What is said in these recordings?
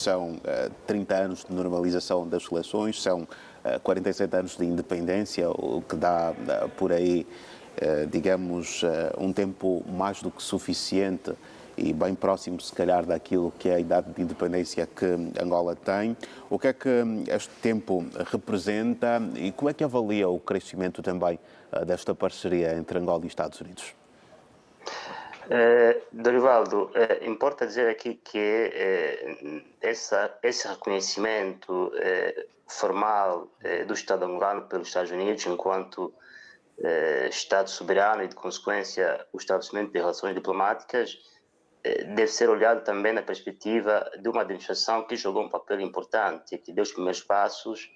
São 30 anos de normalização das relações, são 47 anos de independência, o que dá por aí, digamos, um tempo mais do que suficiente e bem próximo, se calhar, daquilo que é a idade de independência que Angola tem. O que é que este tempo representa e como é que avalia o crescimento também desta parceria entre Angola e Estados Unidos? Dorivaldo, importa dizer aqui que esse reconhecimento formal do Estado angolano pelos Estados Unidos enquanto Estado soberano e, de consequência, o estabelecimento de relações diplomáticas deve ser olhado também na perspectiva de uma administração que jogou um papel importante, que deu os primeiros passos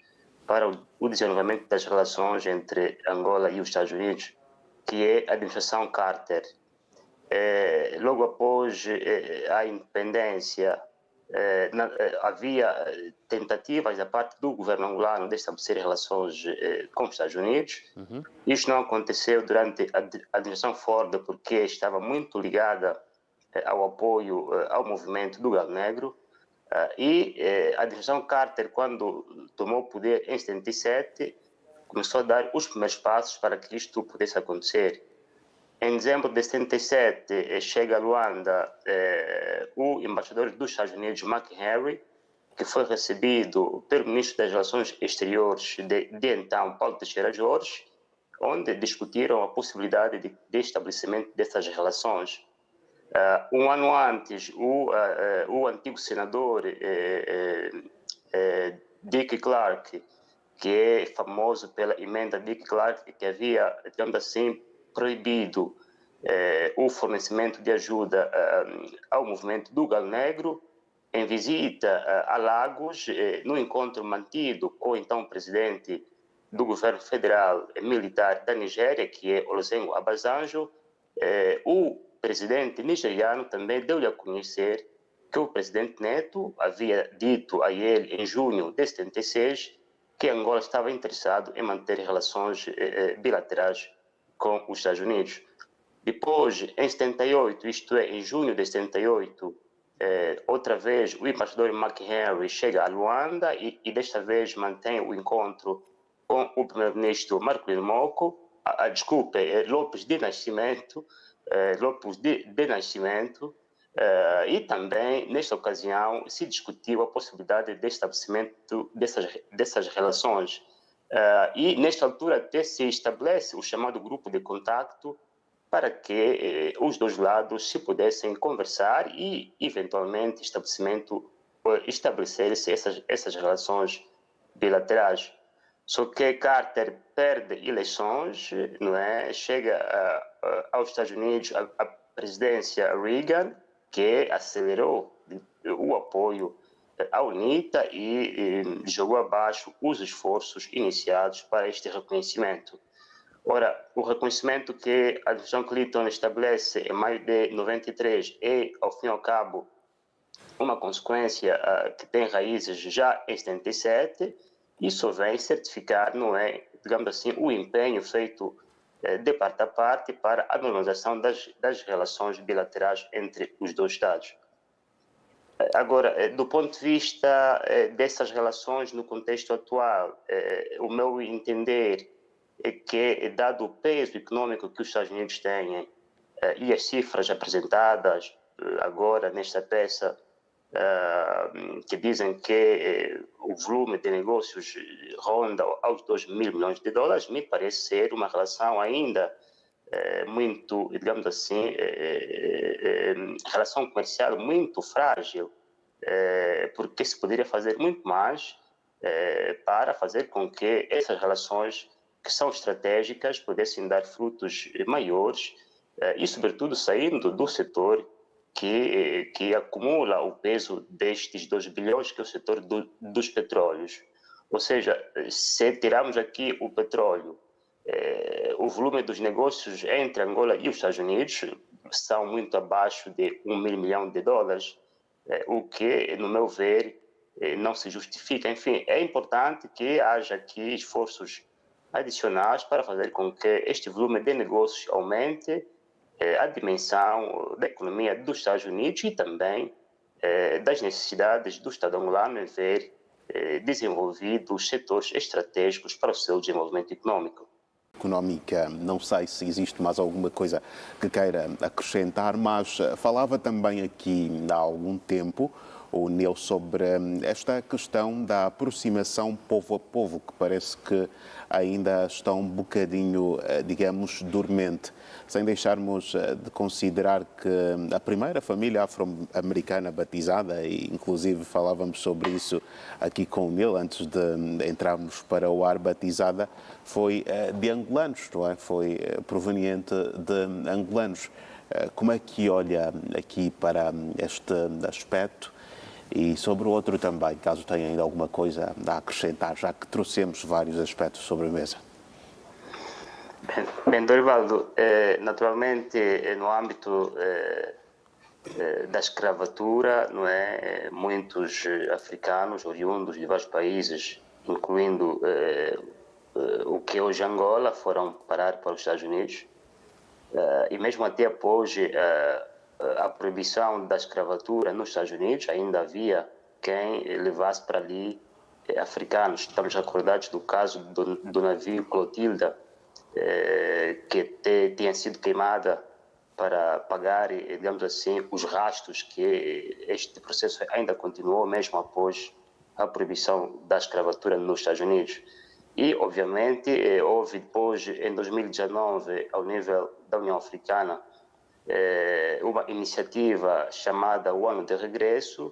para o desenvolvimento das relações entre Angola e os Estados Unidos, que é a administração Carter. Logo após a independência, havia tentativas da parte do governo angolano de estabelecer relações com os Estados Unidos. Isso não aconteceu durante a administração Ford, porque estava muito ligada ao apoio ao movimento do Galo Negro. E a administração Carter, quando tomou o poder em 77, começou a dar os primeiros passos para que isto pudesse acontecer. Em dezembro de 77, chega a Luanda o embaixador dos Estados Unidos, McHenry, que foi recebido pelo ministro das Relações Exteriores de então, Paulo Teixeira Jorge, onde discutiram a possibilidade de estabelecimento dessas relações. Um ano antes, o antigo senador Dick Clark, que é famoso pela emenda Dick Clark, que havia, digamos assim, proibido o fornecimento de ajuda ao movimento do Galo Negro, em visita a Lagos, no encontro mantido com o então presidente do governo federal militar da Nigéria, que é Olusegun Obasanjo, o presidente nigeriano também deu-lhe a conhecer que o presidente Neto havia dito a ele em junho de 76 que Angola estava interessado em manter relações bilaterais com os Estados Unidos. Depois, em 78, isto é, em junho de 78, outra vez o embaixador McHenry chega a Luanda e desta vez mantém o encontro com o primeiro-ministro Marcolino Moko, Lopes de Nascimento, e também, nesta ocasião, se discutiu a possibilidade de estabelecimento dessas relações. E, nesta altura, até se estabelece o chamado grupo de contacto para que os dois lados se pudessem conversar e, eventualmente, estabelecer-se essas relações bilaterais. Só que Carter perde eleições, não é? Chega aos Estados Unidos a presidência Reagan, que acelerou o apoio à UNITA e jogou abaixo os esforços iniciados para este reconhecimento. Ora, o reconhecimento que a administração Clinton estabelece em maio de 93 é, ao fim e ao cabo, uma consequência que tem raízes já em 77. Isso vem certificar, não é, digamos assim, o empenho feito de parte a parte para a normalização das relações bilaterais entre os dois Estados. Agora, do ponto de vista dessas relações no contexto atual, o meu entender é que, dado o peso econômico que os Estados Unidos têm e as cifras apresentadas agora nesta peça, que dizem que o volume de negócios ronda aos 2 mil milhões de dólares, me parece ser uma relação ainda muito, digamos assim, relação comercial muito frágil, porque se poderia fazer muito mais para fazer com que essas relações que são estratégicas pudessem dar frutos maiores e, sobretudo, saindo do setor que acumula o peso destes 2 bilhões, que é o setor dos petróleos. Ou seja, se tirarmos aqui o petróleo, o volume dos negócios entre Angola e os Estados Unidos são muito abaixo de 1 mil milhão de dólares, o que, no meu ver, não se justifica. Enfim, é importante que haja aqui esforços adicionais para fazer com que este volume de negócios aumente a dimensão da economia dos Estados Unidos e também das necessidades do Estado angolano em ver desenvolvido os setores estratégicos para o seu desenvolvimento econômico. Económica, não sei se existe mais alguma coisa que queira acrescentar, mas falava também aqui há algum tempo o Nil sobre esta questão da aproximação povo a povo, que parece que ainda está um bocadinho, digamos, dormente, sem deixarmos de considerar que a primeira família afro-americana batizada, e inclusive falávamos sobre isso aqui com o Nil antes de entrarmos para o ar, batizada, foi de angolanos, não é? Foi proveniente de angolanos. Como é que olha aqui para este aspecto? E sobre o outro também, caso tenha ainda alguma coisa a acrescentar, já que trouxemos vários aspectos sobre a mesa. Bem, Dorivaldo, naturalmente no âmbito da escravatura, não é, muitos africanos oriundos de vários países, incluindo o que hoje é Angola, foram parar para os Estados Unidos. E mesmo até após a proibição da escravatura nos Estados Unidos, ainda havia quem levasse para ali africanos. Estamos recordados do caso do navio Clotilda, que tinha sido queimada para pagar, digamos assim, os rastos, que este processo ainda continuou mesmo após a proibição da escravatura nos Estados Unidos. E, obviamente, houve depois, em 2019, ao nível da União Africana, uma iniciativa chamada O Ano de Regresso,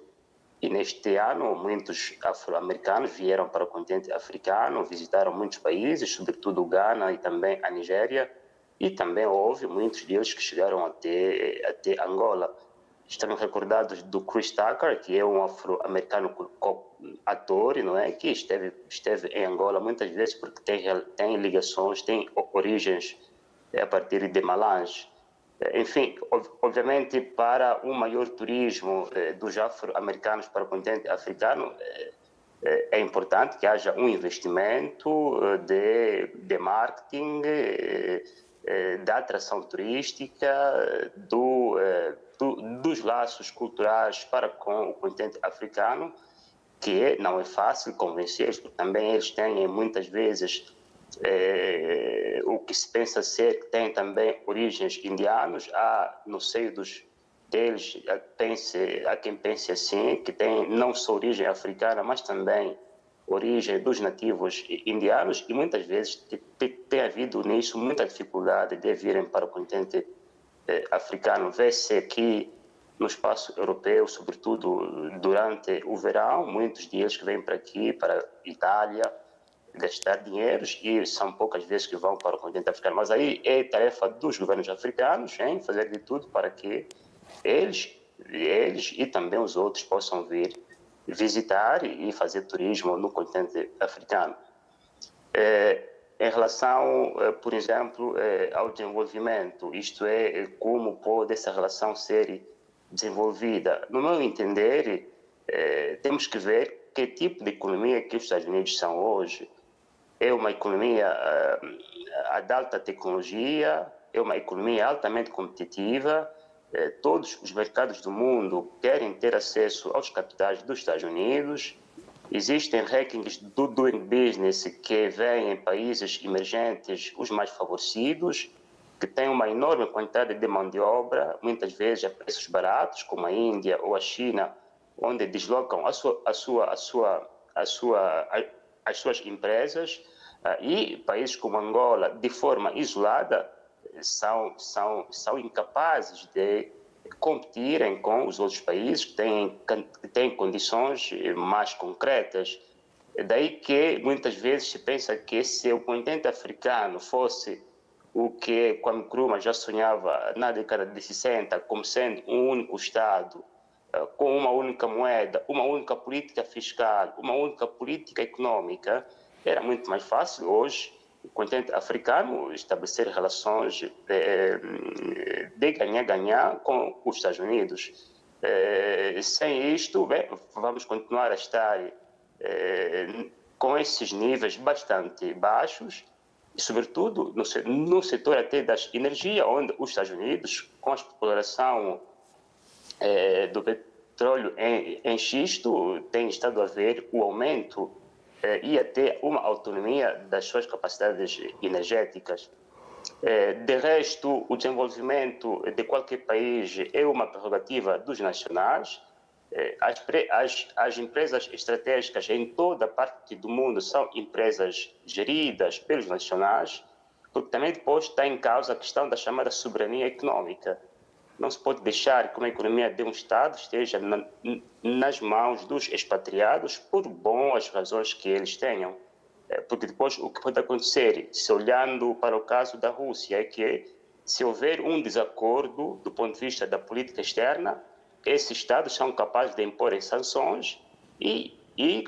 e neste ano muitos afro-americanos vieram para o continente africano, visitaram muitos países, sobretudo o Ghana e também a Nigéria, e também houve muitos deles que chegaram até Angola. Estamos recordados do Chris Tucker, que é um afro-americano ator, não é? Que esteve em Angola muitas vezes porque tem ligações, tem origens a partir de Malange. Enfim, obviamente, para um maior turismo dos afro-americanos para o continente africano, é importante que haja um investimento de marketing, da atração turística, dos laços culturais para com o continente africano, que não é fácil convencê-los, porque também eles têm muitas vezes o que se pensa ser que tem também origens indianos. No seio deles há quem pense assim, que tem não só origem africana, mas também origem dos nativos indianos, e muitas vezes tem havido nisso muita dificuldade de virem para o continente africano. Vê-se aqui no espaço europeu, sobretudo durante o verão, muitos deles que vêm para aqui, para a Itália, gastar dinheiros, e são poucas vezes que vão para o continente africano. Mas aí é tarefa dos governos africanos em fazer de tudo para que eles e também os outros possam vir visitar e fazer turismo no continente africano. Em relação, por exemplo, ao desenvolvimento, isto é, como pode essa relação ser desenvolvida, no meu entender, temos que ver que tipo de economia que os Estados Unidos são hoje. É uma economia de alta tecnologia, é uma economia altamente competitiva. Todos os mercados do mundo querem ter acesso aos capitais dos Estados Unidos. Existem rankings do Doing Business que veem em países emergentes os mais favorecidos, que têm uma enorme quantidade de mão de obra, muitas vezes a preços baratos, como a Índia ou a China, onde deslocam as suas empresas, e países como Angola, de forma isolada, são incapazes de competirem com os outros países que têm condições mais concretas. Daí que muitas vezes se pensa que se o continente africano fosse o que Kwame Nkrumah já sonhava na década de 60, como sendo um único Estado, com uma única moeda, uma única política fiscal, uma única política econômica, era muito mais fácil hoje o continente africano estabelecer relações de ganhar-ganhar com os Estados Unidos. Sem isto, bem, vamos continuar a estar com esses níveis bastante baixos, e sobretudo no setor até das energias, onde os Estados Unidos, com a exploração petróleo em xisto tem estado a ver o aumento e até uma autonomia das suas capacidades energéticas. De resto, o desenvolvimento de qualquer país é uma prerrogativa dos nacionais. As empresas estratégicas em toda a parte do mundo são empresas geridas pelos nacionais, porque também depois está em causa a questão da chamada soberania econômica. Não se pode deixar que uma economia de um Estado esteja nas mãos dos expatriados por boas razões que eles tenham. Porque depois o que pode acontecer, se olhando para o caso da Rússia, é que se houver um desacordo do ponto de vista da política externa, esses Estados são capazes de impor sanções e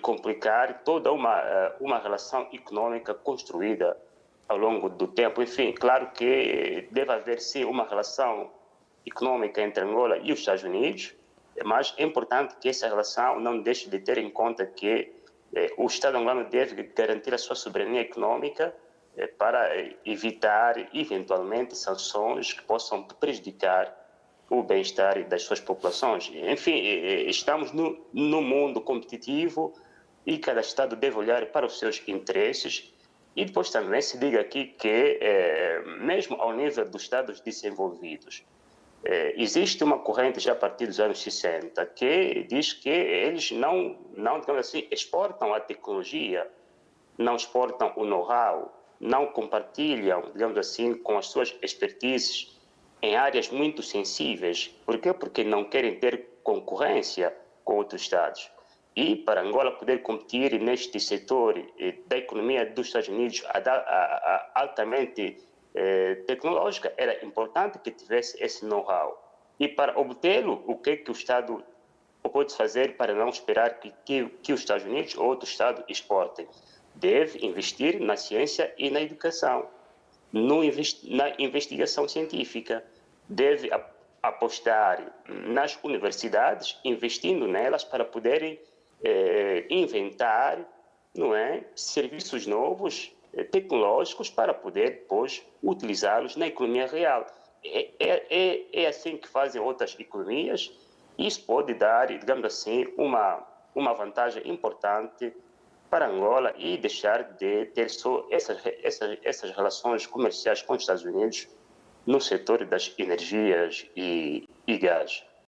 complicar toda uma relação econômica construída ao longo do tempo. Enfim, claro que deve haver sim uma relação econômica entre Angola e os Estados Unidos, mas é importante que essa relação não deixe de ter em conta que o Estado angolano deve garantir a sua soberania econômica para evitar, eventualmente, sanções que possam prejudicar o bem-estar das suas populações. Enfim, estamos no mundo competitivo e cada Estado deve olhar para os seus interesses. E depois também se diga aqui que, mesmo ao nível dos Estados desenvolvidos, existe uma corrente já a partir dos anos 60 que diz que eles não digamos assim, exportam a tecnologia, não exportam o know-how, não compartilham, digamos assim, com as suas expertises em áreas muito sensíveis. Por quê? Porque não querem ter concorrência com outros Estados. E para Angola poder competir neste setor da economia dos Estados Unidos altamente tecnológica, era importante que tivesse esse know-how. E para obtê-lo, o que o Estado pode fazer para não esperar que os Estados Unidos ou outro Estado exportem? Deve investir na ciência e na educação, na investigação científica. Deve apostar nas universidades, investindo nelas para poderem inventar, não é, serviços novos, tecnológicos, para poder depois utilizá-los na economia real. É assim que fazem outras economias. Isso pode dar, digamos assim, uma vantagem importante para Angola e deixar de ter só essas relações comerciais com os Estados Unidos no setor das energias e gás.